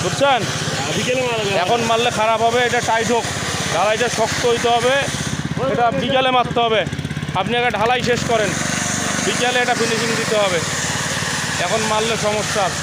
বুঝছেন? এখন মারলে খারাপ হবে, এটা টাইট হোক, ঢালাইটা শক্ত হইতে হবে, এটা বিকেলে মারতে হবে। আপনি আগে ঢালাই শেষ করেন, বিকেলে এটা ফিনিশিং দিতে হবে, এখন মারলে সমস্যা আছে।